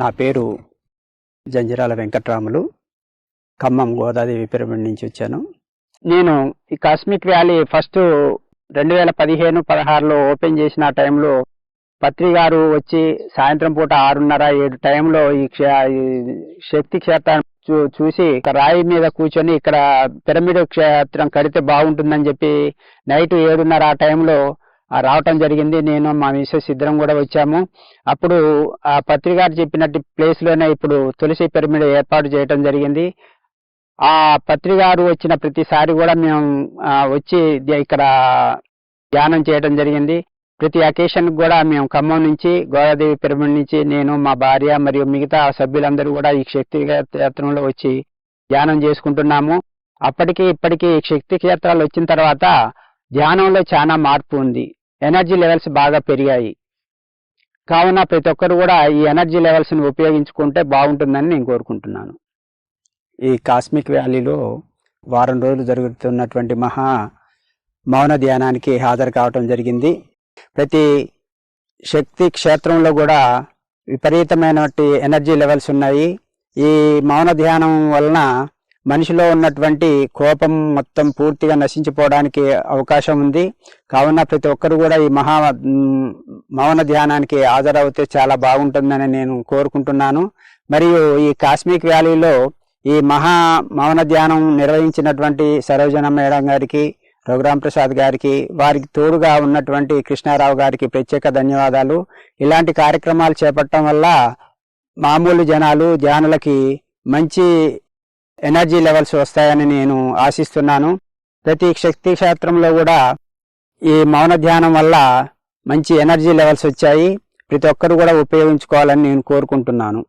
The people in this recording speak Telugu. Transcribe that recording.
నా పేరు జంజిరాల వెంకట్రాములు. ఖమ్మం గోదాదేవి పిరమిడ్ నుంచి వచ్చాను. నేను ఈ కాస్మిక్ వ్యాలీ ఫస్ట్ 2015-16లో ఓపెన్ చేసిన టైంలో పత్రి గారు వచ్చి సాయంత్రం పూట 6:30-7 టైంలో ఈ శక్తి క్షేత్రం చూసి రాయి మీద కూర్చొని ఇక్కడ పిరమిడ్ క్షేత్రం కడితే బాగుంటుందని చెప్పి నైట్ 7:30 ఆ టైంలో రావటం జరిగింది. నేను మా మిసెస్ ఇద్దరం కూడా వచ్చాము. అప్పుడు ఆ పత్రి గారు చెప్పినట్టు ప్లేస్లోనే ఇప్పుడు తులసి పిరమిడ్ ఏర్పాటు చేయటం జరిగింది. ఆ పత్రి గారు వచ్చిన ప్రతిసారి కూడా మేము వచ్చి ఇక్కడ ధ్యానం చేయడం జరిగింది. ప్రతి అకేషన్ కూడా మేము ఖమ్మం నుంచి గోదాదేవి పిరమిడ్ నుంచి నేను, మా భార్య మరియు మిగతా సభ్యులందరూ కూడా ఈ శక్తి క్షేత్రంలో వచ్చి ధ్యానం చేసుకుంటున్నాము. అప్పటికి ఇప్పటికీ శక్తి క్షేత్రాలు వచ్చిన తర్వాత ధ్యానంలో చాలా మార్పు ఉంది. ఎనర్జీ లెవెల్స్ బాగా పెరిగాయి. కావున ప్రతి ఒక్కరు కూడా ఈ ఎనర్జీ లెవెల్స్ని ఉపయోగించుకుంటే బాగుంటుందని నేను కోరుకుంటున్నాను. ఈ కాస్మిక్ వ్యాలీలో వారం రోజులు జరుగుతున్నటువంటి మౌన ధ్యానానికి హాజరు కావటం జరిగింది. ప్రతి శక్తి క్షేత్రంలో కూడా విపరీతమైనటువంటి ఎనర్జీ లెవెల్స్ ఉన్నాయి. ఈ మౌన ధ్యానం వలన మనిషిలో ఉన్నటువంటి కోపం మొత్తం పూర్తిగా నశించిపోవడానికి అవకాశం ఉంది. కావున ప్రతి ఒక్కరు కూడా ఈ మౌన ధ్యానానికి హాజరవుతే చాలా బాగుంటుందని నేను కోరుకుంటున్నాను. మరియు ఈ కాస్మిక్ వ్యాలీలో ఈ మౌన ధ్యానం నిర్వహించినటువంటి సరోజన మేడం గారికి, రఘురామ్ ప్రసాద్ గారికి, వారికి తోడుగా ఉన్నటువంటి కృష్ణారావు గారికి ప్రత్యేక ధన్యవాదాలు. ఇలాంటి కార్యక్రమాలు చేపట్టడం వల్ల మామూలు జనాలు ధ్యానులకి మంచి ఎనర్జీ లెవెల్స్ వస్తాయని నేను ఆశిస్తున్నాను. ప్రతి శక్తి క్షేత్రంలో కూడా ఈ మౌన ధ్యానం వల్ల మంచి ఎనర్జీ లెవెల్స్ వచ్చాయి. ప్రతి ఒక్కరు కూడా ఉపయోగించుకోవాలని నేను కోరుకుంటున్నాను.